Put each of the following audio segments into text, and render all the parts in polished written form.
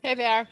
Hey there.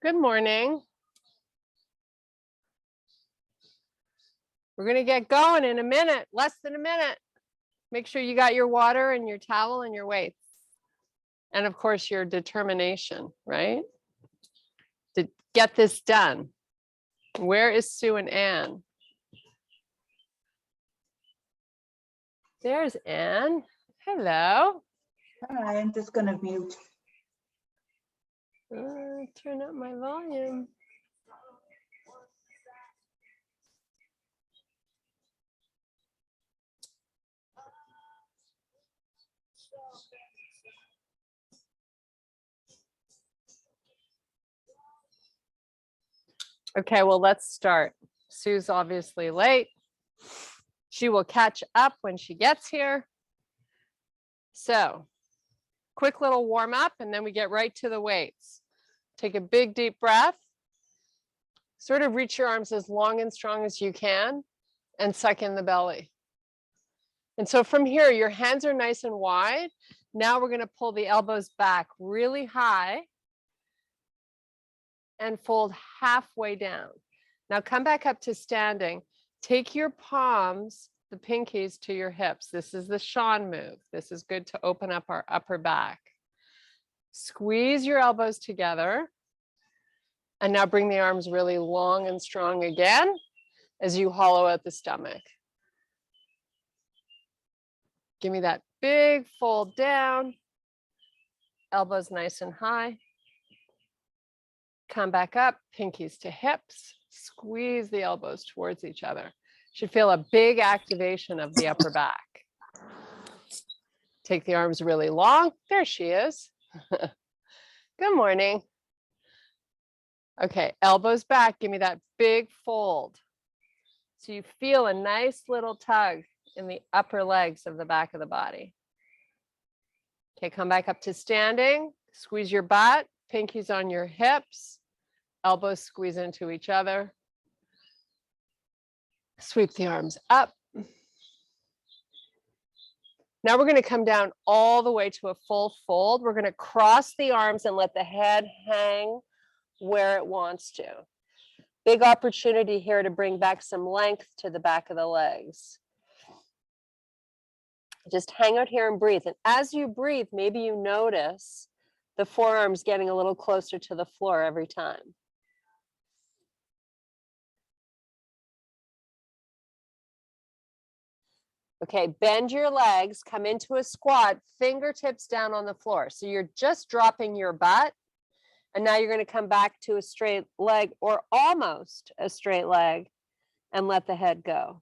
Good morning. We're going to get going in a minute, less than a minute. Make sure you got your water and your towel and your weights. And of course, your determination, right? To get this done. Where is Sue and Anne? There's Anne. Hello. Hi, I'm just going to mute. Turn up my volume. Okay, well, let's start. Sue's obviously late. She will catch up when she gets here. So, quick little warm up, and then we get right to the weights. Take a big, deep breath. Sort of reach your arms as long and strong as you can and suck in the belly. And so from here, your hands are nice and wide. Now we're going to pull the elbows back really high and fold halfway down. Now come back up to standing. Take your palms, the pinkies, to your hips. This is the Sean move. This is good to open up our upper back. Squeeze your elbows together. And now bring the arms really long and strong again as you hollow out the stomach. Give me that big fold down. Elbows nice and high. Come back up, pinkies to hips. Squeeze the elbows towards each other. Should feel a big activation of the upper back. Take the arms really long. There she is. Good morning. Okay, elbows back. Give me that big fold. So you feel a nice little tug in the upper legs of the back of the body. Okay, come back up to standing. Squeeze your butt, pinkies on your hips, elbows squeeze into each other. Sweep the arms up. Now we're going to come down all the way to a full fold. We're going to cross the arms and let the head hang where it wants to. Big opportunity here to bring back some length to the back of the legs. Just hang out here and breathe. And as you breathe, maybe you notice the forearms getting a little closer to the floor every time. Okay, bend your legs, come into a squat, fingertips down on the floor. So you're just dropping your butt. And now you're going to come back to a straight leg or almost a straight leg and let the head go.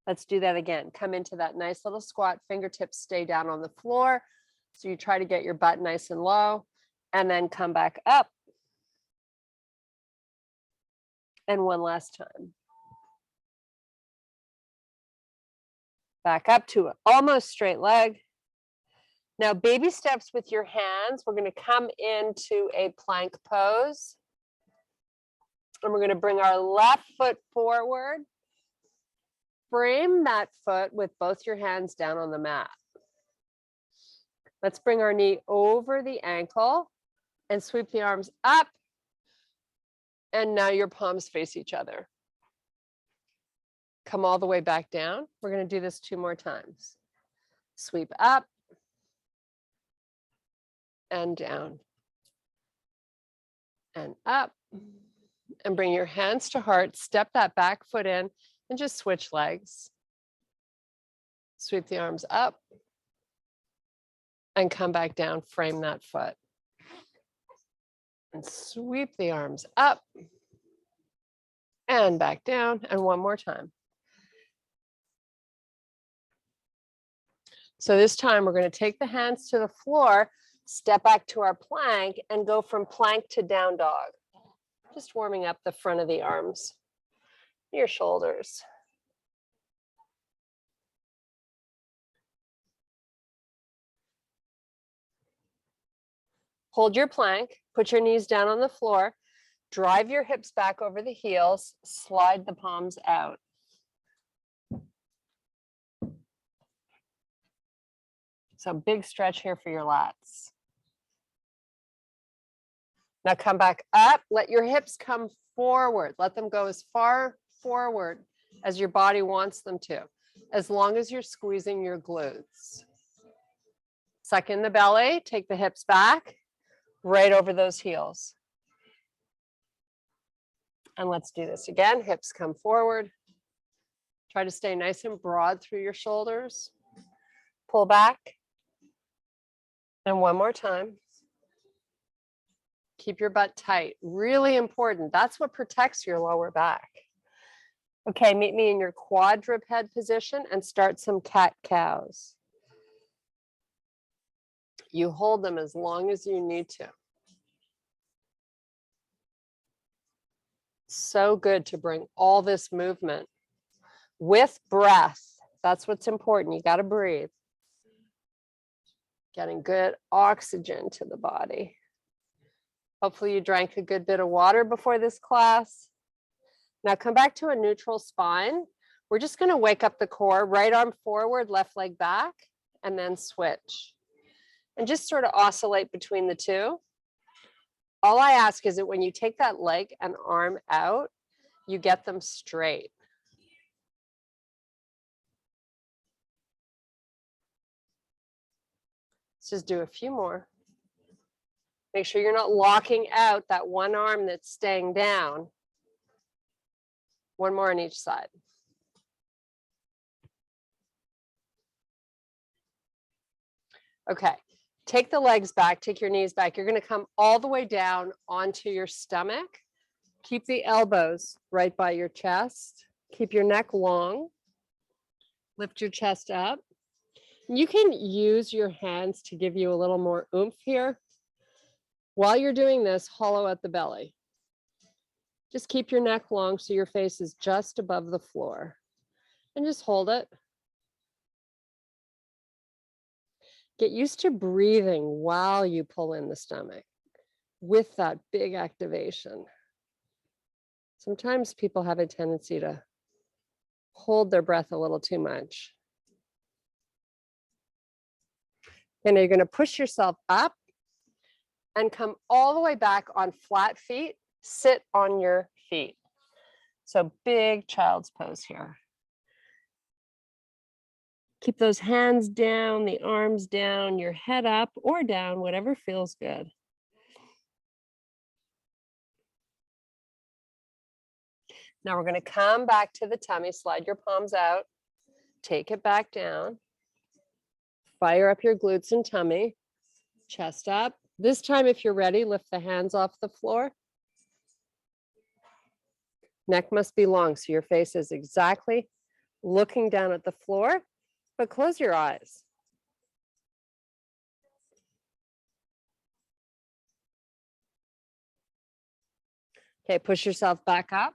Let's do that again. Come into that nice little squat, fingertips stay down on the floor. So you try to get your butt nice and low and then come back up. And one last time. Back up to an almost straight leg. Now, baby steps with your hands. We're going to come into a plank pose. And we're going to bring our left foot forward. Frame that foot with both your hands down on the mat. Let's bring our knee over the ankle and sweep the arms up. And now your palms face each other. Come all the way back down. We're going to do this 2 more times. Sweep up. And down. And up. And bring your hands to heart, step that back foot in and just switch legs. Sweep the arms up and come back down, frame that foot. And sweep the arms up and back down, and one more time. So this time we're going to take the hands to the floor, step back to our plank, and go from plank to down dog. Just warming up the front of the arms, your shoulders. Hold your plank, put your knees down on the floor, drive your hips back over the heels, slide the palms out. So big stretch here for your lats. Now come back up, let your hips come forward. Let them go as far forward as your body wants them to, as long as you're squeezing your glutes. Suck in the belly, take the hips back, right over those heels. And let's do this again. Hips come forward. Try to stay nice and broad through your shoulders. Pull back. And one more time. Keep your butt tight. Really important. That's what protects your lower back. Okay, meet me in your quadruped position and start some cat-cows. You hold them as long as you need to. So good to bring all this movement with breath. That's what's important. You got to breathe. Getting good oxygen to the body. Hopefully you drank a good bit of water before this class. Now come back to a neutral spine. We're just going to wake up the core, right arm forward, left leg back, and then switch. And just sort of oscillate between the two. All I ask is that when you take that leg and arm out, you get them straight. Let's just do a few more. Make sure you're not locking out that one arm that's staying down. One more on each side. Okay, take the legs back, take your knees back. You're going to come all the way down onto your stomach. Keep the elbows right by your chest. Keep your neck long. Lift your chest up. You can use your hands to give you a little more oomph here. While you're doing this, hollow out the belly. Just keep your neck long so your face is just above the floor. And just hold it. Get used to breathing while you pull in the stomach with that big activation. Sometimes people have a tendency to hold their breath a little too much. And you're going to push yourself up and come all the way back on flat feet. Sit on your feet. So big child's pose here. Keep those hands down, the arms down, your head up or down, whatever feels good. Now we're going to come back to the tummy, slide your palms out, take it back down, fire up your glutes and tummy, chest up. This time, if you're ready, lift the hands off the floor. Neck must be long, so your face is exactly looking down at the floor, but close your eyes. Okay, push yourself back up.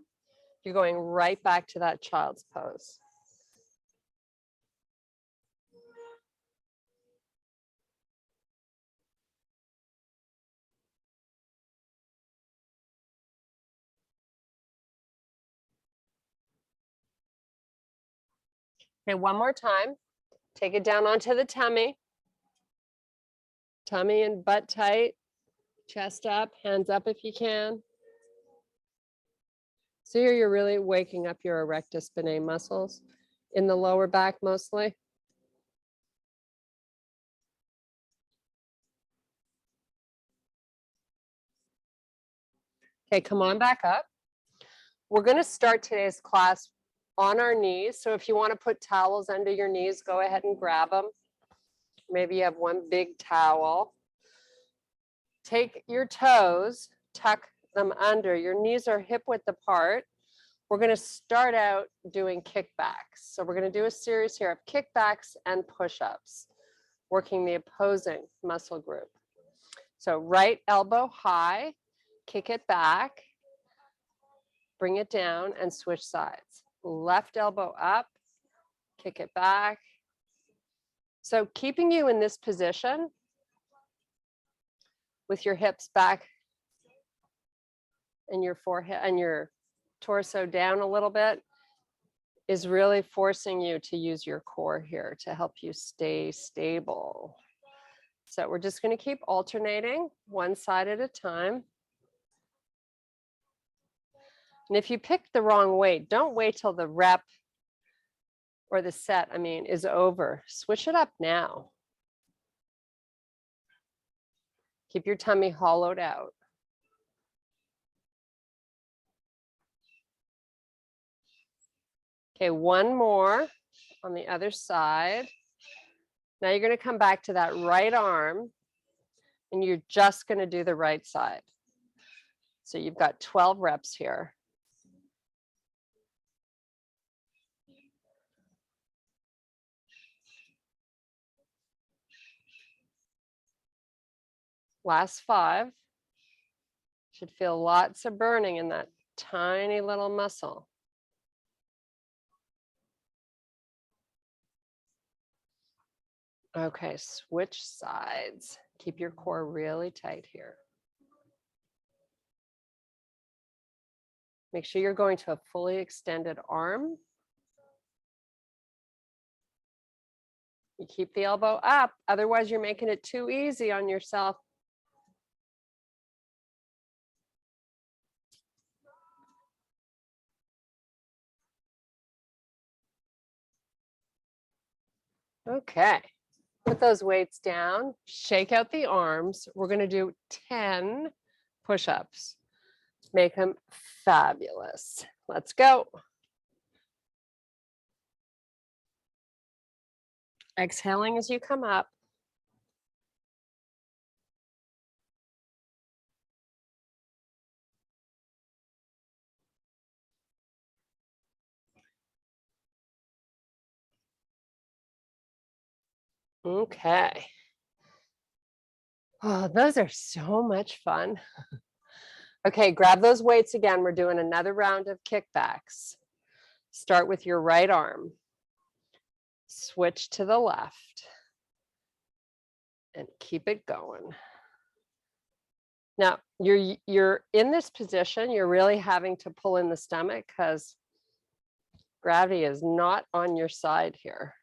You're going right back to that child's pose. Okay, one more time. Take it down onto the tummy. Tummy and butt tight. Chest up, hands up if you can. So here you're really waking up your erectus spinae muscles in the lower back mostly. Okay, come on back up. We're going to start today's class on our knees. So if you want to put towels under your knees, go ahead and grab them. Maybe you have one big towel. Take your toes, tuck them under. Your knees are hip width apart. We're going to start out doing kickbacks. So we're going to do a series here of kickbacks and push-ups, working the opposing muscle group. So right elbow high, kick it back, bring it down and switch sides. Left elbow up, kick it back. So keeping you in this position with your hips back and your forehead and your torso down a little bit is really forcing you to use your core here to help you stay stable. So we're just going to keep alternating one side at a time. And if you pick the wrong weight, don't wait till the rep or the set, is over. Switch it up now. Keep your tummy hollowed out. Okay, one more on the other side. Now you're going to come back to that right arm and you're just going to do the right side. So you've got 12 reps here. Last 5. Should feel lots of burning in that tiny little muscle. Okay, switch sides. Keep your core really tight here. Make sure you're going to a fully extended arm. You keep the elbow up, otherwise you're making it too easy on yourself. Okay, put those weights down, shake out the arms. We're going to do 10 push-ups. Make them fabulous. Let's go. Exhaling as you come up. Okay. Oh, those are so much fun. Okay, grab those weights again. We're doing another round of kickbacks. Start with your right arm. Switch to the left. And keep it going. Now, you're in this position, you're really having to pull in the stomach because gravity is not on your side here.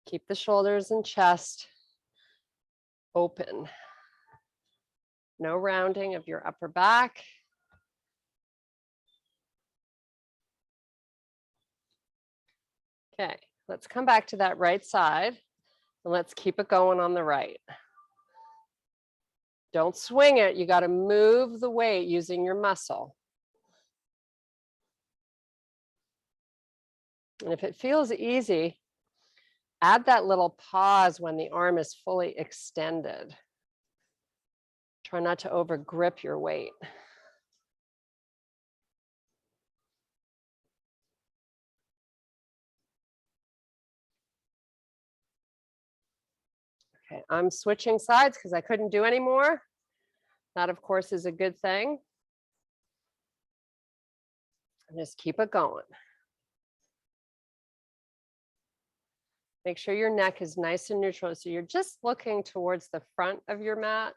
Keep the shoulders and chest open. No rounding of your upper back. Okay, let's come back to that right side and let's keep it going on the right. Don't swing it. You got to move the weight using your muscle. And if it feels easy, add that little pause when the arm is fully extended. Try not to over grip your weight. Okay, I'm switching sides because I couldn't do any more. That, of course, is a good thing. And just keep it going. Make sure your neck is nice and neutral. So you're just looking towards the front of your mat.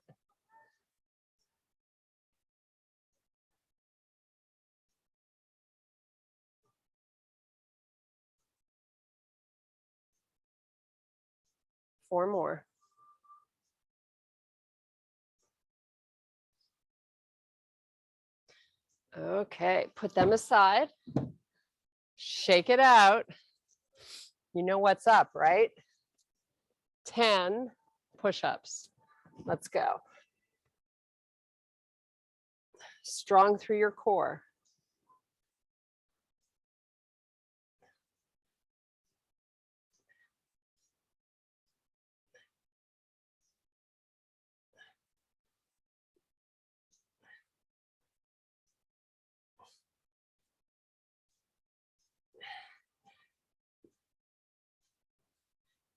Four more. Okay, put them aside. Shake it out. You know what's up, right? 10 push-ups. Let's go. strong through your core.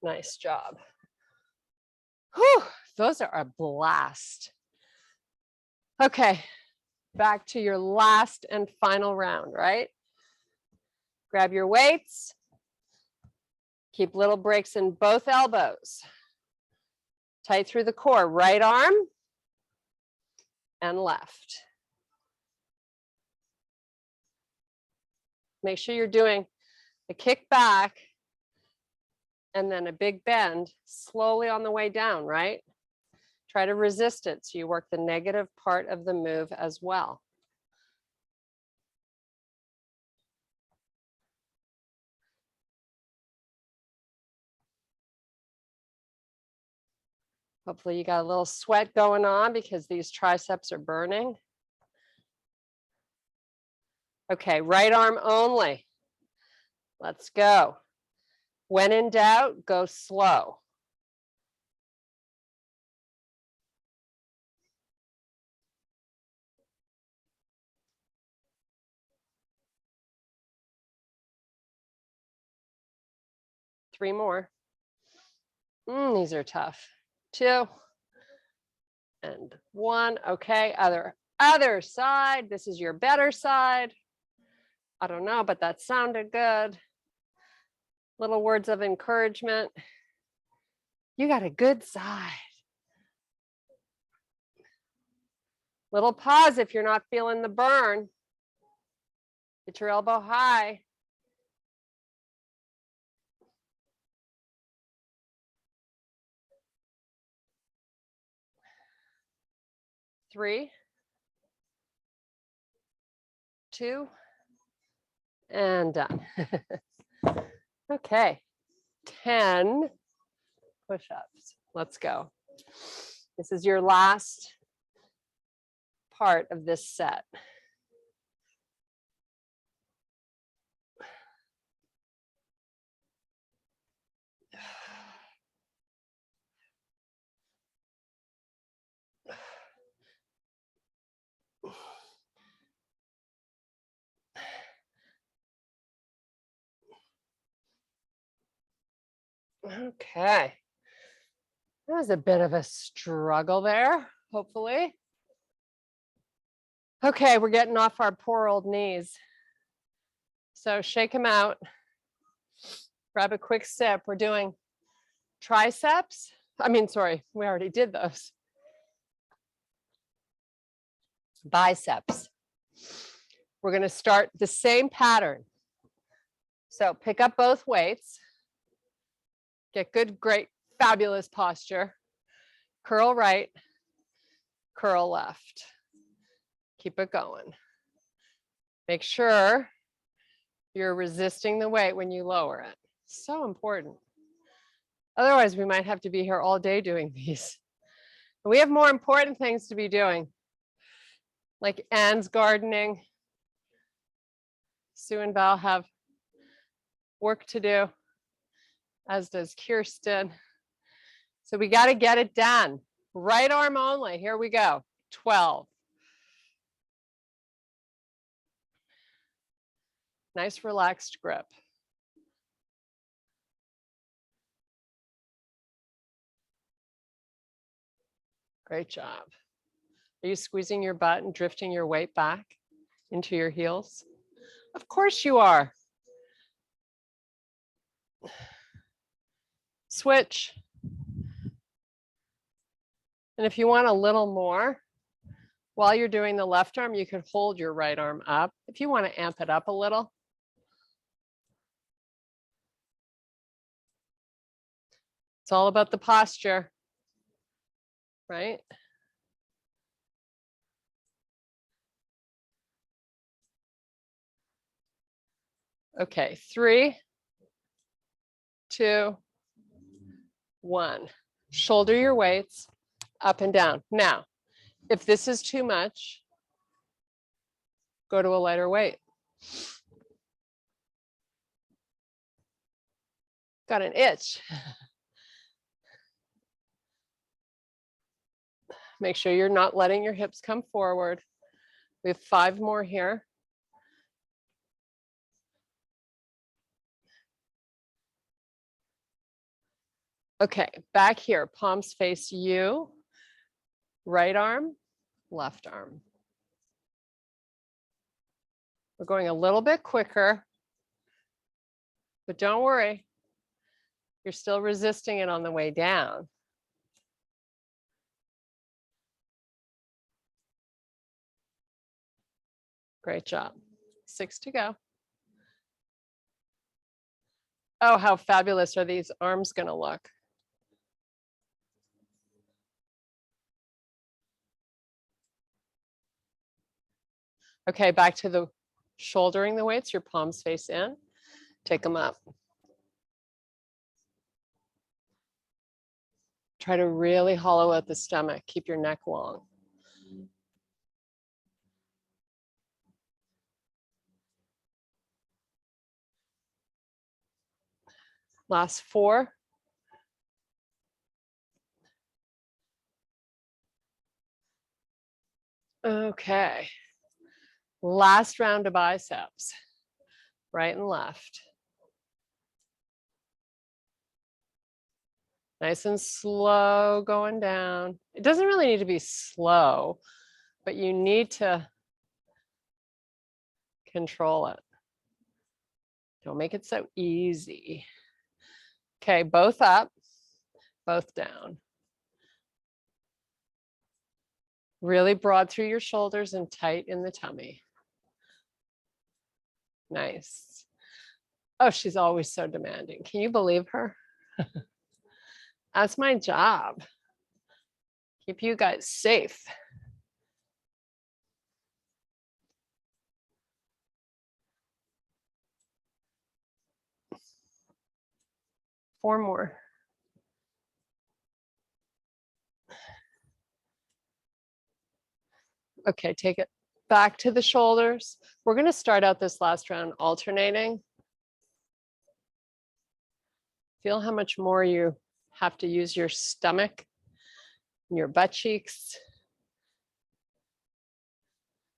Nice job. Whew, those are a blast. Okay, back to your last and final round, right? Grab your weights. Keep little breaks in both elbows. Tight through the core, right arm and left. Make sure you're doing a kick back and then a big bend slowly on the way down, right? Try to resist it so you work the negative part of the move as well. Hopefully you got a little sweat going on because these triceps are burning. Okay, right arm only. Let's go. When in doubt, go slow. Three more. These are tough. 2 and 1. Okay, other side. This is your better side. I don't know, but that sounded good. Little words of encouragement. You got a good side. Little pause if you're not feeling the burn. Get your elbow high. Three, 2, and done. Okay, 10 push-ups. Let's go. This is your last part of this set. Okay. That was a bit of a struggle there, hopefully. Okay, we're getting off our poor old knees. So shake them out. Grab a quick sip. We're doing triceps. We already did those. Biceps. We're going to start the same pattern. So pick up both weights. Get good, great, fabulous posture. Curl right, curl left. Keep it going. Make sure you're resisting the weight when you lower it. So important. Otherwise, we might have to be here all day doing these. We have more important things to be doing, like Anne's gardening. Sue and Val have work to do, as does Kirsten. So we got to get it done. Right arm only. Here we go. 12. Nice relaxed grip. Great job. Are you squeezing your butt and drifting your weight back into your heels? Of course you are. Switch. And if you want a little more, while you're doing the left arm, you could hold your right arm up. If you want to amp it up a little. It's all about the posture, right? Okay, 3, 2, 1. Shoulder your weights up and down. Now, if this is too much, go to a lighter weight. Got an itch. Make sure you're not letting your hips come forward. We have 5 more here. Okay, back here, palms face you, right arm, left arm. We're going a little bit quicker, but don't worry. You're still resisting it on the way down. Great job. 6 to go. Oh, how fabulous are these arms going to look? Okay, back to the shouldering the weights, your palms face in. Take them up. Try to really hollow out the stomach. Keep your neck long. Last 4. Okay. Last round of biceps, right and left. Nice and slow going down. It doesn't really need to be slow, but you need to control it. Don't make it so easy. Okay, both up, both down. Really broad through your shoulders and tight in the tummy. Nice. Oh, she's always so demanding. Can you believe her? That's my job. Keep you guys safe. Four more. Okay, take it back to the shoulders. We're going to start out this last round alternating. Feel how much more you have to use your stomach and your butt cheeks.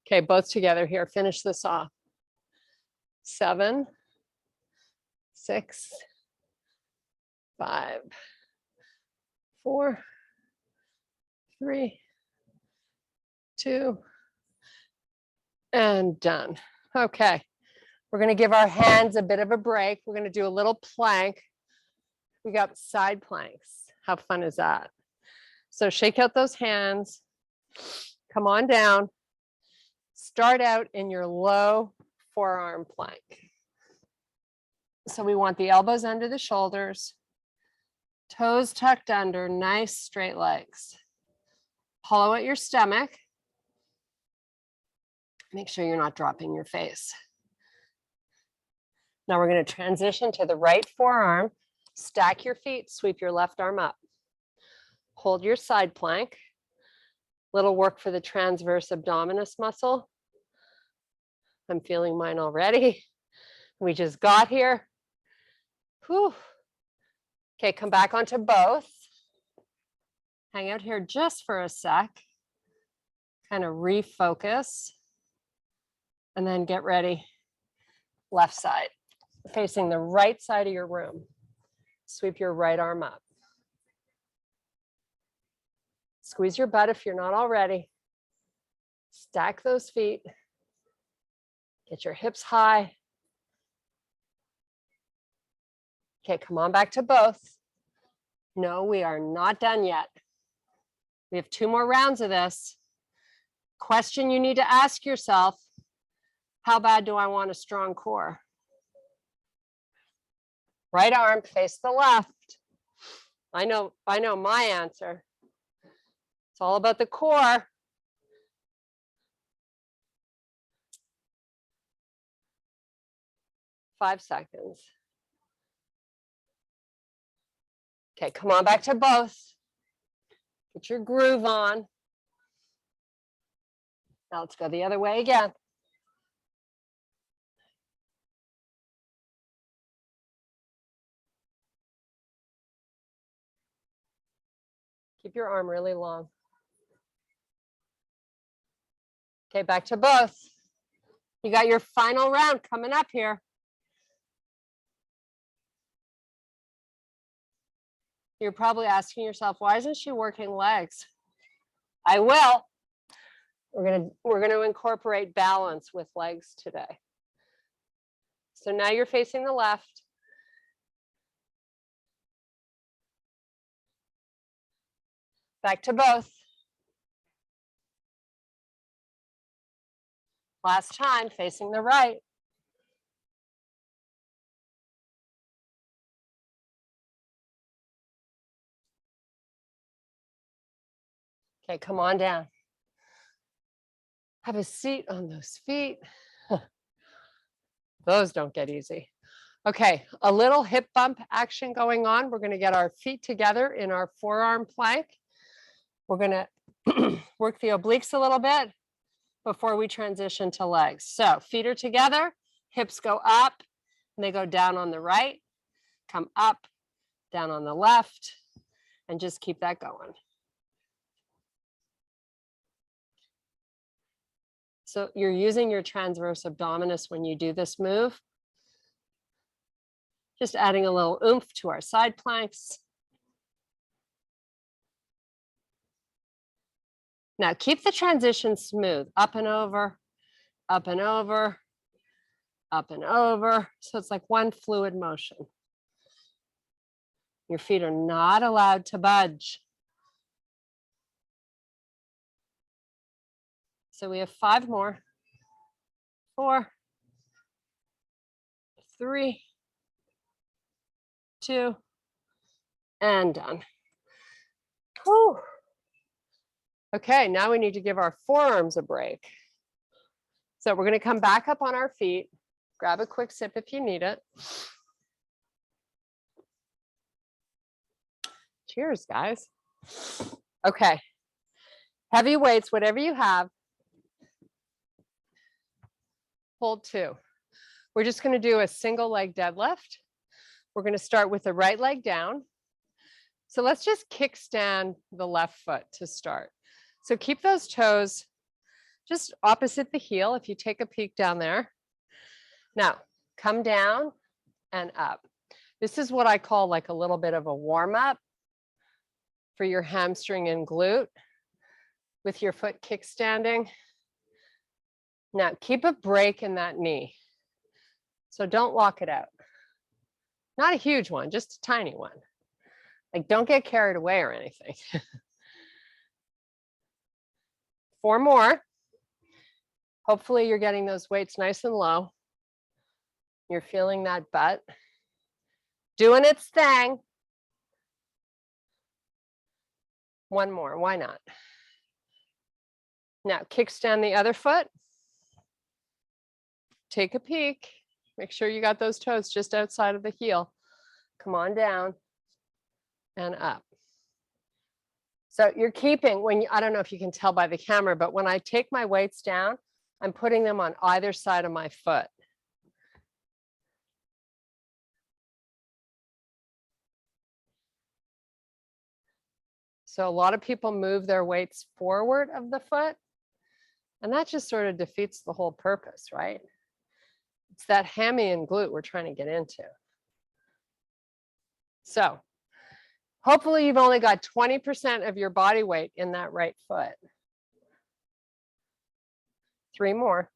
Okay, both together here. Finish this off. 7, 6, 5, 4, 3, 2, and done. Okay, we're going to give our hands a bit of a break. We're going to do a little plank. We got side planks. How fun is that? So shake out those hands. Come on down. Start out in your low forearm plank. So we want the elbows under the shoulders, toes tucked under, nice straight legs. Hollow out your stomach. Make sure you're not dropping your face. Now we're going to transition to the right forearm. Stack your feet, sweep your left arm up. Hold your side plank. Little work for the transverse abdominis muscle. I'm feeling mine already. We just got here. Whew. Okay, come back onto both. Hang out here just for a sec. Kind of refocus. And then get ready. Left side, facing the right side of your room. Sweep your right arm up. Squeeze your butt if you're not already. Stack those feet. Get your hips high. Okay, come on back to both. No, we are not done yet. We have 2 more rounds of this. Question you need to ask yourself, how bad do I want a strong core? Right arm face the left. I know my answer. It's all about the core. Five seconds. Okay, come on back to both. Get your groove on. Now let's go the other way again. Keep your arm really long. Okay, back to both. You got your final round coming up here. You're probably asking yourself, why isn't she working legs? I will. We're gonna incorporate balance with legs today. So now you're facing the left. Back to both. Last time, facing the right. Okay, come on down. Have a seat on those feet. Those don't get easy. Okay, a little hip bump action going on. We're going to get our feet together in our forearm plank. We're going to work the obliques a little bit before we transition to legs. So feet are together, hips go up, and they go down on the right, come up, down on the left, and just keep that going. So you're using your transverse abdominis when you do this move. Just adding a little oomph to our side planks. Now keep the transition smooth, up and over, up and over, up and over. So it's like one fluid motion. Your feet are not allowed to budge. So we have 5 more. 4, 3, 2, and done. Whew. Okay, now we need to give our forearms a break. So we're going to come back up on our feet. Grab a quick sip if you need it. Cheers, guys. Okay. Heavy weights, whatever you have. Hold 2. We're just going to do a single leg deadlift. We're going to start with the right leg down. So let's just kickstand the left foot to start. So keep those toes just opposite the heel if you take a peek down there. Now, come down and up. This is what I call like a little bit of a warm-up for your hamstring and glute with your foot kickstanding. Now, keep a break in that knee. So don't lock it out. Not a huge one, just a tiny one. Like, don't get carried away or anything. 4 more. Hopefully you're getting those weights nice and low. You're feeling that butt doing its thing. 1 more, why not? Now kickstand the other foot. Take a peek. Make sure you got those toes just outside of the heel. Come on down and up. So you're keeping, I don't know if you can tell by the camera, but when I take my weights down, I'm putting them on either side of my foot. So a lot of people move their weights forward of the foot, and that just sort of defeats the whole purpose, right? It's that hammy and glute we're trying to get into. So hopefully you've only got 20% of your body weight in that right foot. 3 more.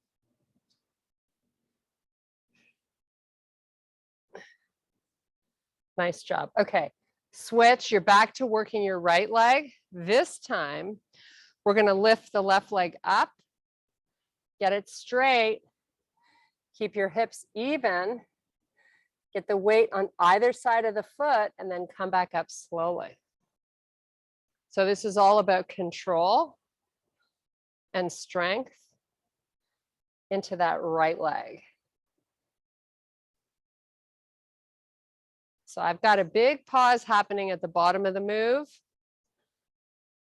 Nice job. Okay, switch. You're back to working your right leg. This time, we're going to lift the left leg up, get it straight, keep your hips even, get the weight on either side of the foot, and then come back up slowly. So this is all about control and strength into that right leg. So I've got a big pause happening at the bottom of the move,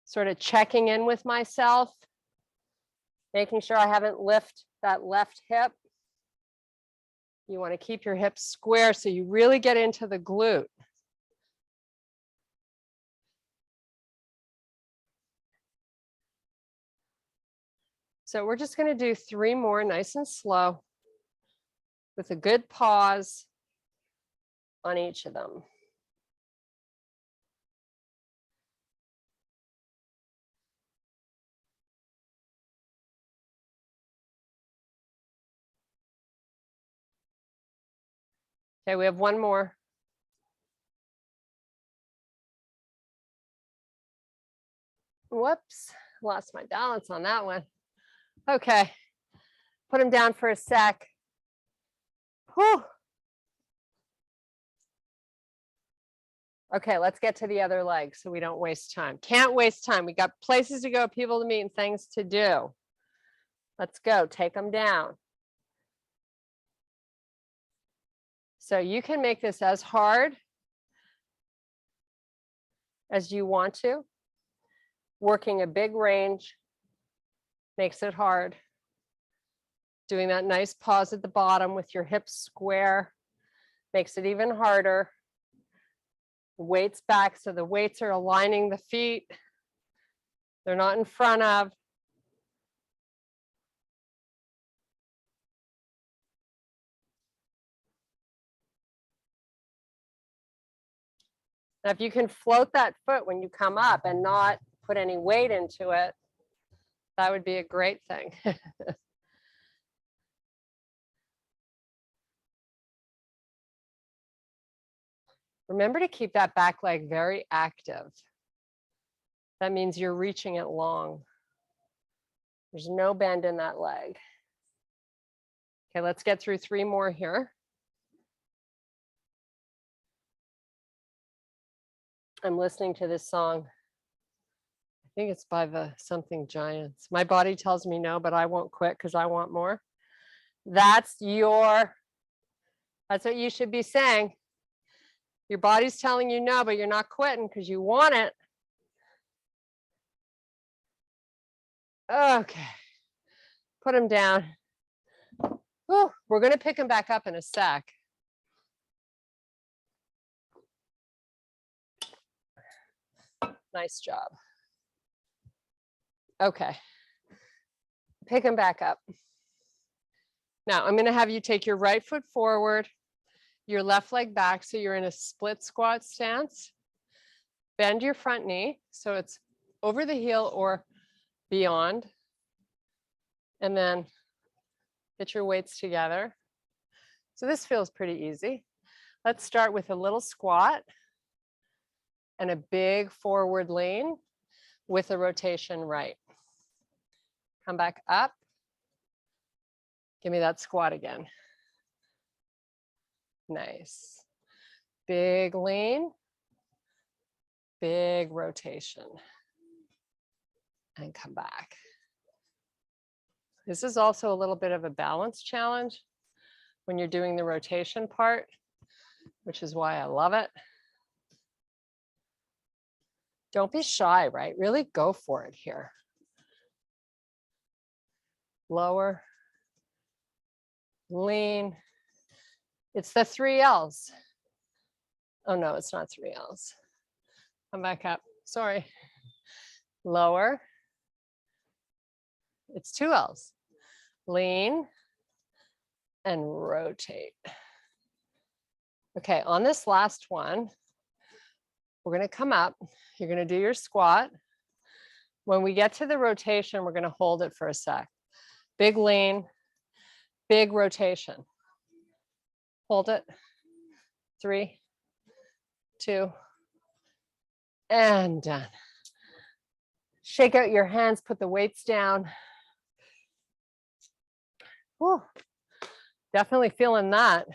sort of checking in with myself, making sure I haven't lifted that left hip. You want to keep your hips square so you really get into the glute. So we're just going to do 3 more nice and slow with a good pause on each of them. Okay, we have 1 more. Whoops, lost my balance on that one. Okay, put them down for a sec. Whew. Okay, let's get to the other leg so we don't waste time. Can't waste time. We got places to go, people to meet, and things to do. Let's go, take them down. So you can make this as hard as you want to. Working a big range makes it hard. Doing that nice pause at the bottom with your hips square makes it even harder. Weights back, so the weights are aligning the feet. They're not in front of. Now, if you can float that foot when you come up and not put any weight into it, that would be a great thing. Remember to keep that back leg very active. That means you're reaching it long. There's no bend in that leg. Okay, let's get through 3 more here. I'm listening to this song. I think it's by the Something Giants. My body tells me no, but I won't quit because I want more. That's what you should be saying. Your body's telling you no, but you're not quitting because you want it. Okay, put them down. Whew, we're going to pick them back up in a sec. Nice job. Okay, pick them back up. Now I'm going to have you take your right foot forward, your left leg back, so you're in a split squat stance. Bend your front knee so it's over the heel or beyond. And then get your weights together. So this feels pretty easy. Let's start with a little squat and a big forward lean with a rotation right. Come back up. Give me that squat again. Nice. Big lean, big rotation. And come back. This is also a little bit of a balance challenge when you're doing the rotation part, which is why I love it. Don't be shy, right? Really go for it here. Lower, lean. It's the 3 L's. Oh no, it's not 3 L's. Come back up, sorry. Lower. It's 2 L's. Lean and rotate. Okay, on this last one, we're going to come up. You're going to do your squat. When we get to the rotation, we're going to hold it for a sec. Big lean, big rotation. Hold it. 3, 2, and done. Shake out your hands, put the weights down. Whew. Definitely feeling that.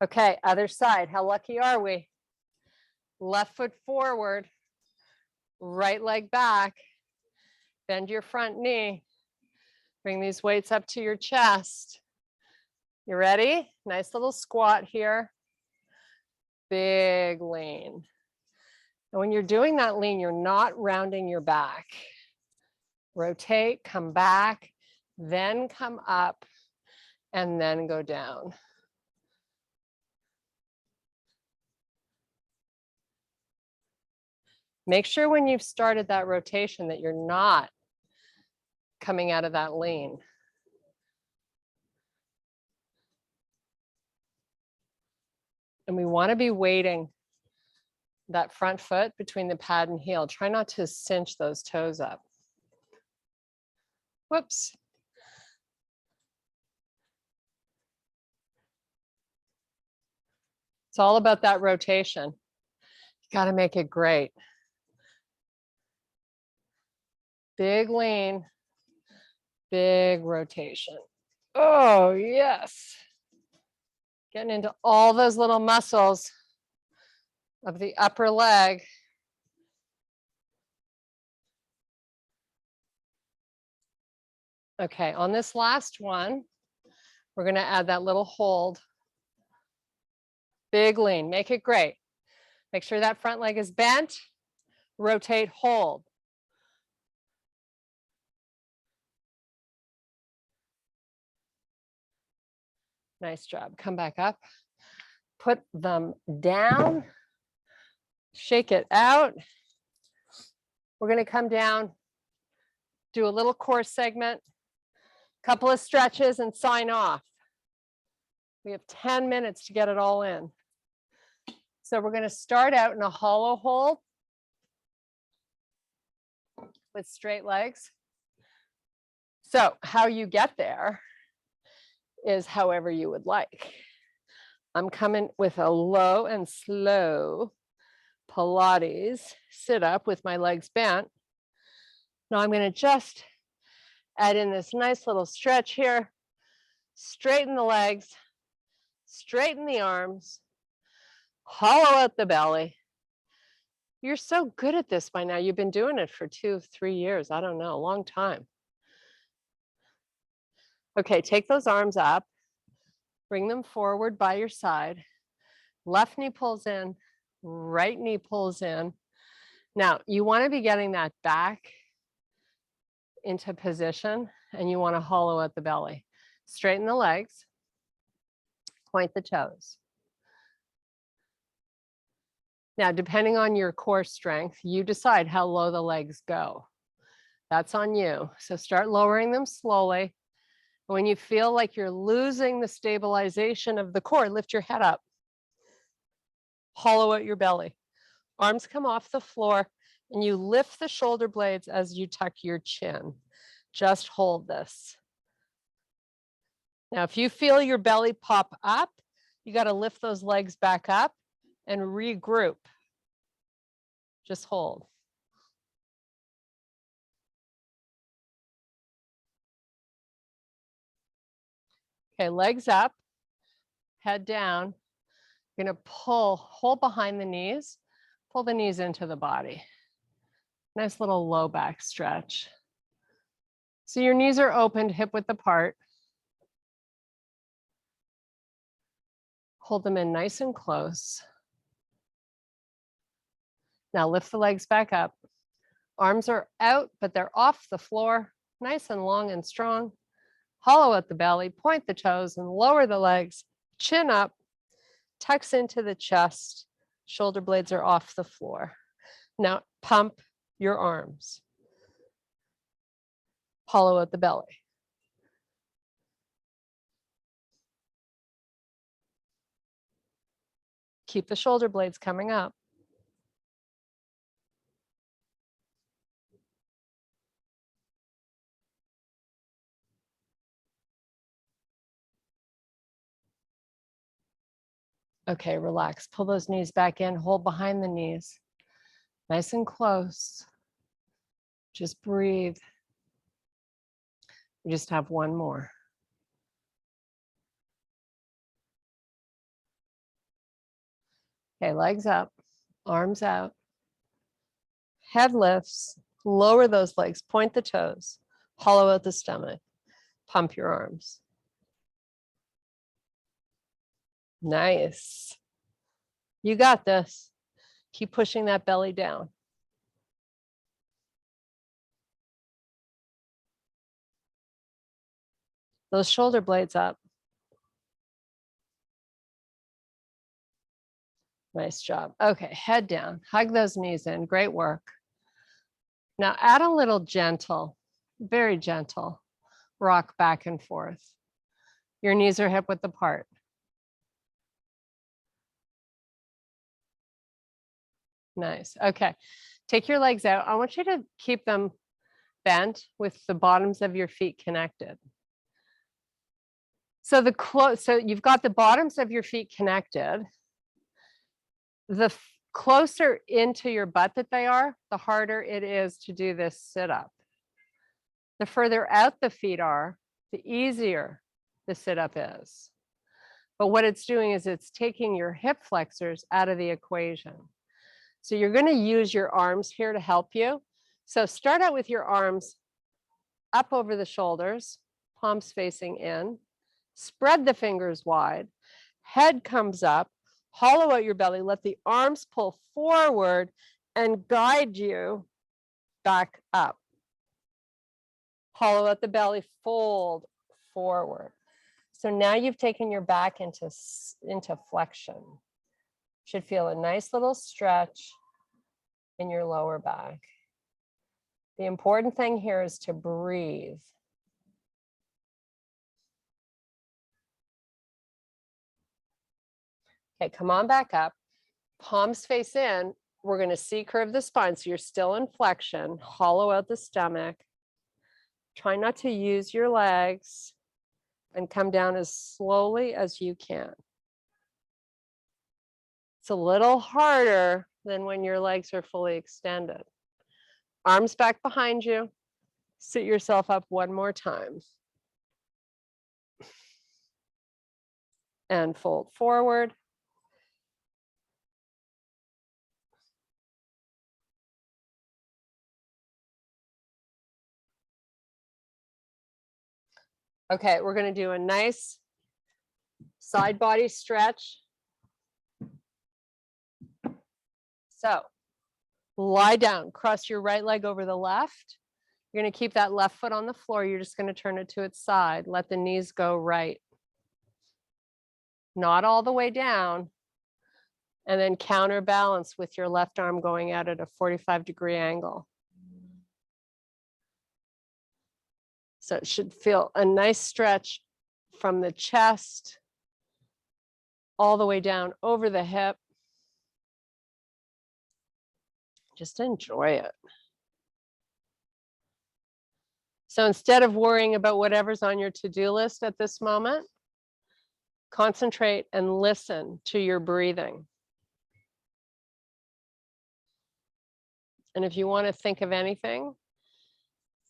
Okay, other side. How lucky are we? Left foot forward, right leg back, bend your front knee, bring these weights up to your chest. You ready? Nice little squat here. Big lean. And when you're doing that lean, you're not rounding your back. Rotate, come back, then come up, and then go down. Make sure when you've started that rotation that you're not coming out of that lean. And we want to be weighting that front foot between the pad and heel. Try not to cinch those toes up. Whoops. It's all about that rotation. You got to make it great. Big lean, big rotation. Oh, yes. Getting into all those little muscles of the upper leg. Okay, on this last one, we're going to add that little hold. Big lean, make it great. Make sure that front leg is bent. Rotate, hold. Nice job. Come back up. Put them down. Shake it out. We're going to come down, do a little core segment, couple of stretches, and sign off. We have 10 minutes to get it all in. So we're going to start out in a hollow hold with straight legs. So how you get there is however you would like. I'm coming with a low and slow Pilates sit up with my legs bent. Now I'm going to just add in this nice little stretch here. Straighten the legs, straighten the arms, hollow out the belly. You're so good at this by now. You've been doing it for 2-3 years. I don't know, a long time. Okay, take those arms up, bring them forward by your side. Left knee pulls in, right knee pulls in. Now, you want to be getting that back into position, and you want to hollow out the belly. Straighten the legs, point the toes. Now, depending on your core strength, you decide how low the legs go. That's on you. So start lowering them slowly. When you feel like you're losing the stabilization of the core, lift your head up. Hollow out your belly. Arms come off the floor, and you lift the shoulder blades as you tuck your chin. Just hold this. Now, if you feel your belly pop up, you got to lift those legs back up and regroup. Just hold. Okay, legs up, head down. You're going to hold behind the knees, pull the knees into the body. Nice little low back stretch. So your knees are opened, hip width apart. Hold them in nice and close. Now lift the legs back up. Arms are out, but they're off the floor, nice and long and strong. Hollow out the belly, point the toes and lower the legs, chin up, tucks into the chest, shoulder blades are off the floor. Now pump your arms. Hollow out the belly. Keep the shoulder blades coming up. Okay, relax. Pull those knees back in, hold behind the knees. Nice and close. Just breathe. We just have one more. Okay, legs up, arms out. Head lifts, lower those legs, point the toes, hollow out the stomach, pump your arms. Nice. You got this. Keep pushing that belly down. Those shoulder blades up. Nice job. Okay, head down, hug those knees in, great work. Now add a little gentle very gentle. Rock back and forth. Your knees are hip width apart. Nice. Okay. Take your legs out. I want you to keep them bent with the bottoms of your feet connected. So so you've got the bottoms of your feet connected. The closer into your butt that they are, the harder it is to do this sit up. The further out the feet are, the easier the sit up is. But what it's doing is it's taking your hip flexors out of the equation. So you're going to use your arms here to help you. So start out with your arms up over the shoulders, palms facing in, spread the fingers wide, head comes up, hollow out your belly, let the arms pull forward and guide you back up. Hollow out the belly, fold forward. So now you've taken your back into flexion. Should feel a nice little stretch in your lower back. The important thing here is to breathe. Okay, come on back up. Palms face in. We're going to C-curve the spine. So you're still in flexion. Hollow out the stomach. Try not to use your legs and come down as slowly as you can. It's a little harder than when your legs are fully extended. Arms back behind you. Sit yourself up one more time. And fold forward. Okay, we're going to do a nice side body stretch. So lie down, cross your right leg over the left. You're going to keep that left foot on the floor. You're just going to turn it to its side. Let the knees go right. Not all the way down. And then counterbalance with your left arm going out at a 45-degree angle. So it should feel a nice stretch from the chest all the way down over the hip. Just enjoy it. So instead of worrying about whatever's on your to-do list at this moment, concentrate and listen to your breathing. And if you want to think of anything,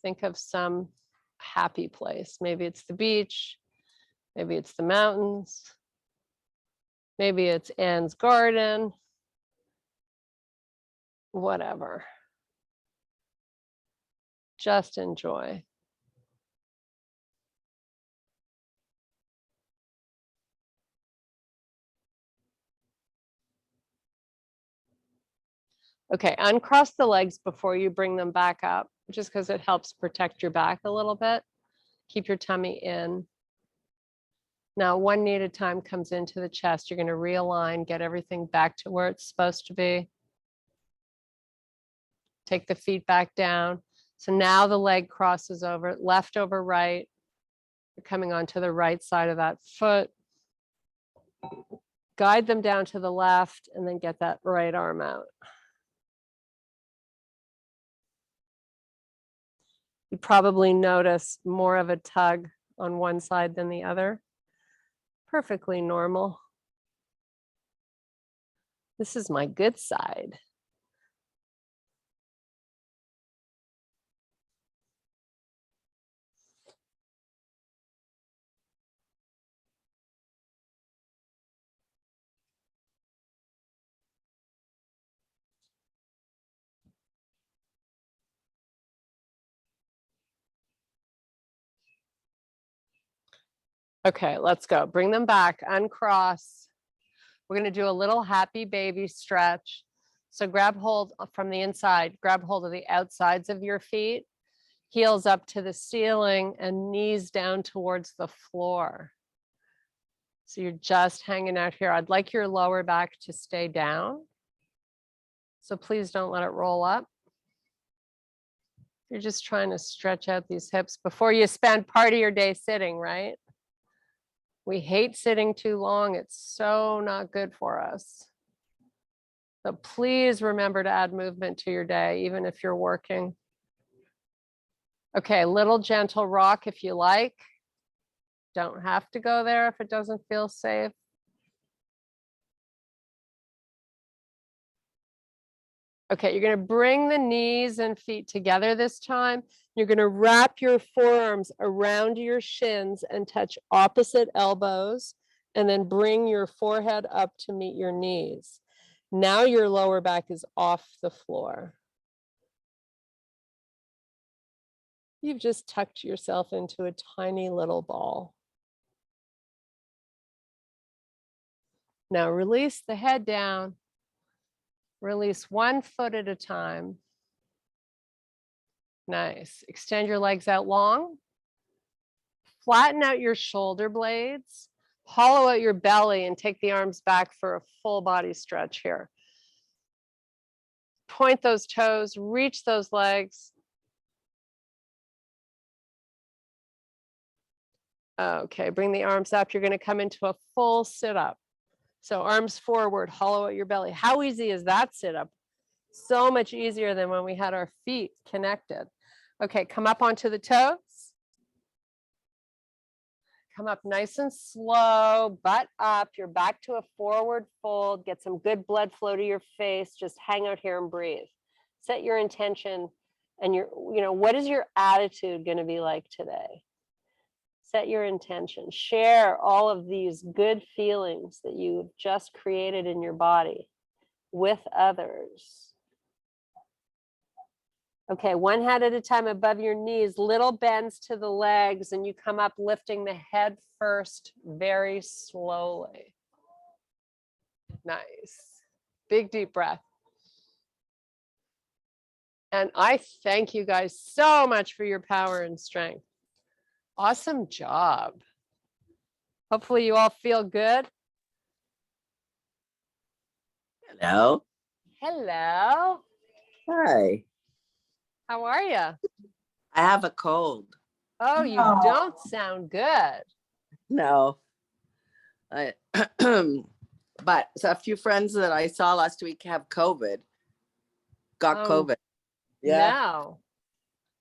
think of some happy place. Maybe it's the beach, maybe it's the mountains, maybe it's Anne's garden, whatever. Just enjoy. Okay, uncross the legs before you bring them back up, just because it helps protect your back a little bit. Keep your tummy in. Now, one knee at a time comes into the chest. You're going to realign, get everything back to where it's supposed to be. Take the feet back down. So now the leg crosses over, left over right. You're coming onto the right side of that foot. Guide them down to the left and then get that right arm out. You probably notice more of a tug on one side than the other. Perfectly normal. This is my good side. Okay, let's go. Bring them back, uncross. We're going to do a little happy baby stretch. So grab hold from the inside, grab hold of the outsides of your feet, heels up to the ceiling and knees down towards the floor. So you're just hanging out here. I'd like your lower back to stay down. So please don't let it roll up. You're just trying to stretch out these hips before you spend part of your day sitting, right? We hate sitting too long. It's so not good for us. So please remember to add movement to your day, even if you're working. Okay, little gentle rock if you like. Don't have to go there if it doesn't feel safe. Okay, you're going to bring the knees and feet together this time. You're going to wrap your forearms around your shins and touch opposite elbows, and then bring your forehead up to meet your knees. Now your lower back is off the floor. You've just tucked yourself into a tiny little ball. Now release the head down. Release 1 foot at a time. Nice. Extend your legs out long. Flatten out your shoulder blades. Hollow out your belly and take the arms back for a full body stretch here. Point those toes, reach those legs. Okay, bring the arms up. You're going to come into a full sit up. So arms forward, hollow out your belly. How easy is that sit up? So much easier than when we had our feet connected. Okay, come up onto the toes. Come up nice and slow, butt up. You're back to a forward fold. Get some good blood flow to your face. Just hang out here and breathe. Set your intention and what is your attitude going to be like today? Set your intention. Share all of these good feelings that you've just created in your body with others. Okay, 1 hand at a time above your knees, little bends to the legs, and you come up lifting the head first very slowly. Nice. Big deep breath. And I thank you guys so much for your power and strength. Awesome job. Hopefully you all feel good. Hello. Hello. Hi. How are you? I have a cold. Oh, you No. don't sound good. No. I but so a few friends that I saw last week have COVID. Got Oh, COVID. Yeah. No.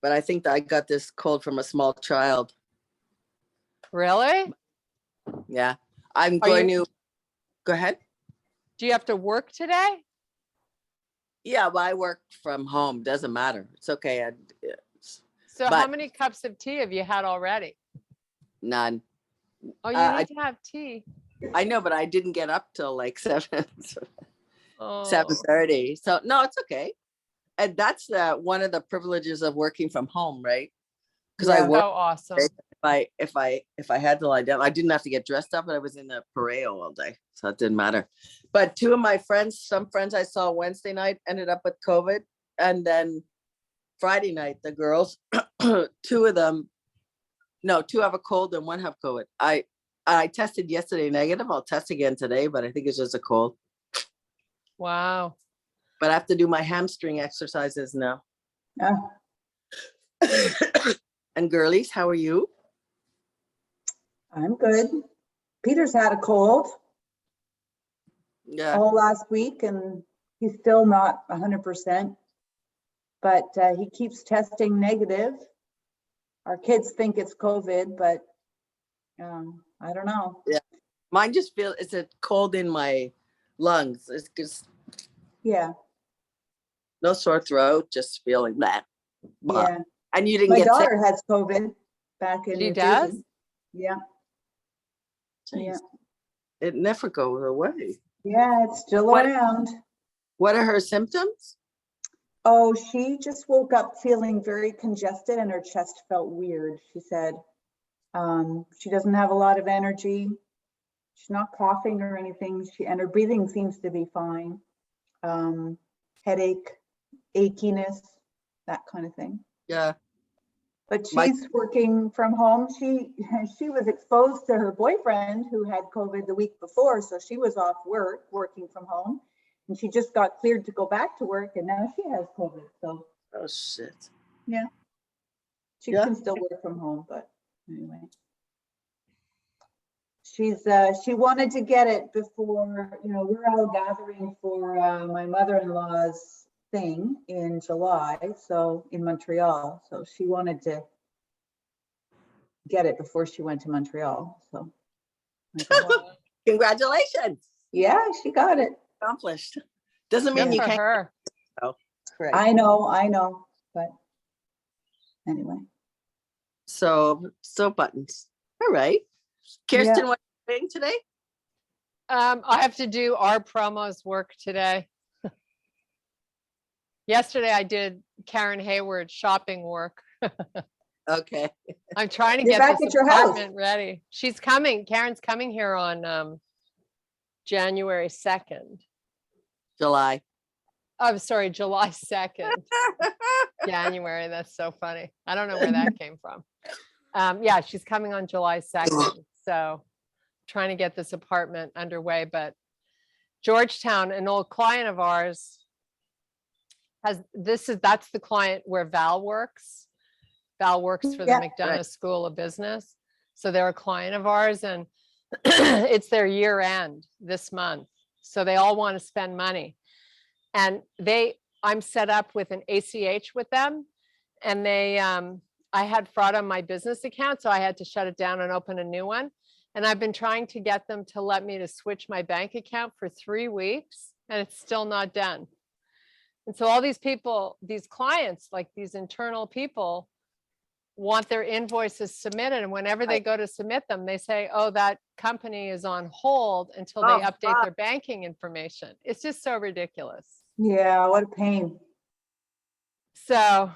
But I think that I got this cold from a small child. Really? Yeah. I'm Are going you- to go ahead. Do you have to work today? Yeah, well, I work from home. Doesn't matter. It's okay. So how But- many cups of tea have you had already? None. Oh, you I need to have tea. I know, but I didn't get up till like 7, Oh, 7:30. So no, it's okay. And that's one of the privileges of working from home, right? Because I Yeah. work. so awesome. If I had to lie down, I didn't have to get dressed up, but I was in a pareo all day, so it didn't matter. But two of my friends, some friends I saw Wednesday night ended up with COVID, and then Friday night the girls, two of them, no, two have a cold and one have COVID. I tested yesterday negative. I'll test again today, but I think it's just a cold. Wow. But I have to do my hamstring exercises now. Yeah. And girlies, how are you? I'm good. Peter's had a cold Yeah. all last week and he's still not 100%, but he keeps testing negative. Our kids think it's COVID, but I don't know. Mine just feel it's a cold in my lungs. It's just Yeah, no sore throat, just feeling that. yeah. And you didn't My get sick. daughter has COVID back in She New does? Jersey. Yeah, yeah. Jeez. It never goes away. Yeah, it's still What- around. What are her symptoms? Oh, she just woke up feeling very congested and her chest felt weird. She said she doesn't have a lot of energy. She's not coughing or anything. And her breathing seems to be fine. Headache, achiness, that kind of thing. Yeah. But My- she's working from home. She was exposed to her boyfriend who had COVID the week before, so she was off work, working from home. And she just got cleared to go back to work, and now she has COVID. So Oh shit. yeah, She Yeah. can still work from home, but anyway. She wanted to get it before, we're all gathering for my mother-in-law's thing in July, so in Montreal. So she wanted to get it before she went to Montreal. So I thought, Wow. Congratulations. yeah, she got it. Accomplished. Doesn't mean Good you for can't. her. Correct. I know, but anyway. So buttons. All right. Kirsten, what are you doing today? I have to do our promos work today. Yesterday I did Karen Hayward's shopping work. Okay. I'm trying to You're get back this at your house. apartment ready. She's coming. Karen's coming here on January 2nd. July. I'm sorry, July 2nd. January. That's so funny. I don't know where that came from. Yeah, she's coming on July 2nd. So trying to get this apartment underway, but Georgetown, an old client of ours that's the client where Val works. Val works for the Yeah. McDonough Right. School of Business. So they're a client of ours and it's their year end this month. So they all want to spend money. And I'm set up with an ACH with them. And I had fraud on my business account, so I had to shut it down and open a new one. And I've been trying to get them to let me to switch my bank account for 3 weeks, and it's still not done. And so all these people, these clients, like these internal people, want their invoices submitted. And whenever they Right. go to submit them, they say, oh, that company is on hold until they Oh, update fuck. their banking information. It's just so ridiculous. Yeah, what a pain. So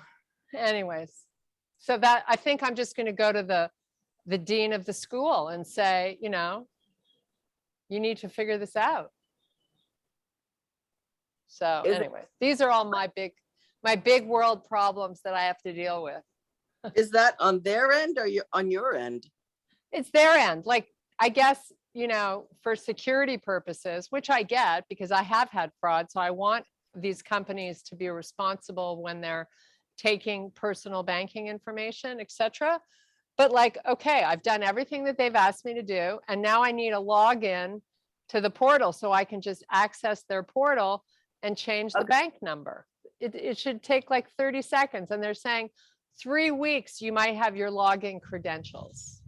anyways, so that I think I'm just going to go to the dean of the school and say, you need to figure this out. So Is it- anyway, these are all my big world problems that I have to deal with. Is that on their end or on your end? It's their end. Like, I guess, for security purposes, which I get because I have had fraud. So I want these companies to be responsible when they're taking personal banking information, etc. But like, okay, I've done everything that they've asked me to do. And now I need a login to the portal so I can just access their portal and change the Okay. bank number. It should take like 30 seconds. And they're saying 3 weeks, you might have your login credentials.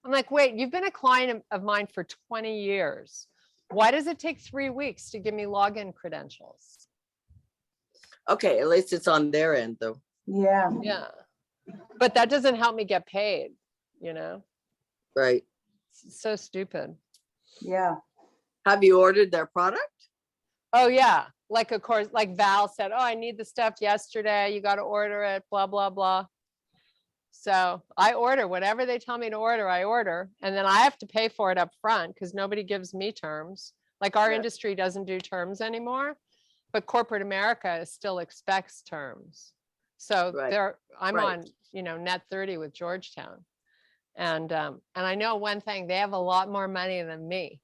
I'm like, wait, you've been a client of mine for 20 years. Why does it take 3 weeks to give me login credentials? Okay, at least it's on their end though. Yeah. Yeah. But that doesn't help me get paid, Right. It's so stupid. Yeah. Have you ordered their product? Oh yeah. Like, of course, like Val said, oh, I need the stuff yesterday. You got to order it, blah, blah, blah. So I order whatever they tell me to order, I order. And then I have to pay for it up front because nobody gives me terms. Like our Yeah. industry doesn't do terms anymore, but corporate America still expects terms. So Right. I'm Right. on, net 30 with Georgetown. And I know one thing, they have a lot more money than me.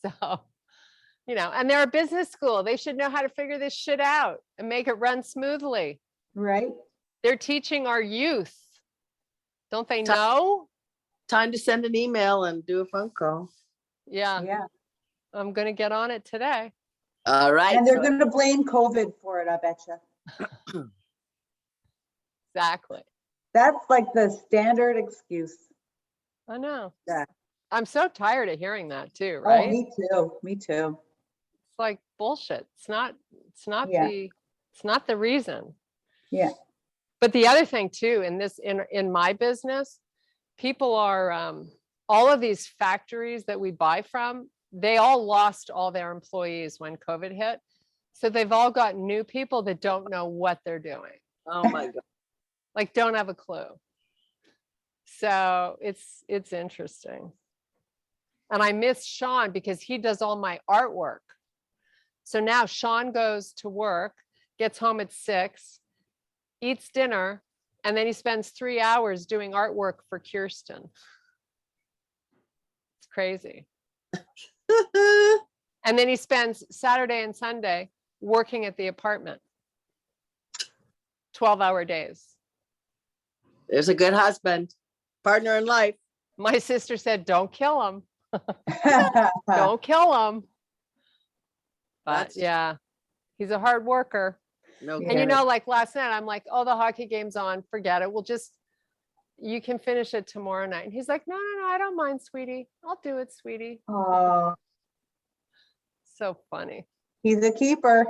So, and they're a business school. They should know how to figure this shit out and make it run smoothly. Right. They're teaching our youth. Don't they Time- know? Time to send an email and do a phone call. Yeah, Yeah. I'm going to get on it today. All right. And they're so- going to blame COVID for it, I betcha. Exactly. That's like the standard excuse. I know. Yeah. I'm so tired of hearing that too, Oh, right? me too. Me too. It's like bullshit. It's not Yeah. the reason. Yeah. But the other thing too, in my business, people are all of these factories that we buy from, they all lost all their employees when COVID hit. So they've all got new people that don't know what they're doing, Oh my God. like don't have a clue. So it's interesting. And I miss Sean because he does all my artwork. So now Sean goes to work, gets home at 6, eats dinner, and then he spends 3 hours doing artwork for Kirsten. It's crazy. And then he spends Saturday and Sunday working at the apartment. 12-hour days. There's a good husband, partner in life. My sister said, don't kill him. Don't kill him. But That's- yeah, he's a hard worker. No Yeah. And you kidding. know, like last night, I'm like, oh, the hockey game's on. Forget it. You can finish it tomorrow night. And he's like, no, I don't mind, sweetie. I'll do it, sweetie. Oh, So funny. he's a keeper.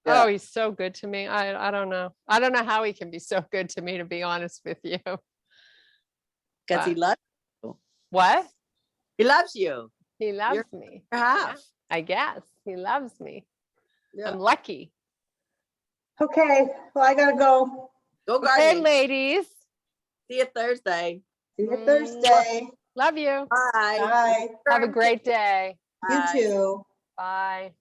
Yeah. Oh, he's so good to me. I don't know. I don't know how he can be so good to me, to be honest with you. Because he but- loves What? he loves you. He loves You're me. Half. I guess he loves me. Yeah. I'm lucky. Okay, well, I gotta go. Go Okay, gardening. ladies. See you Thursday. See you Thursday. Love you. Bye. Bye. Have a great day. You Bye. too. Bye.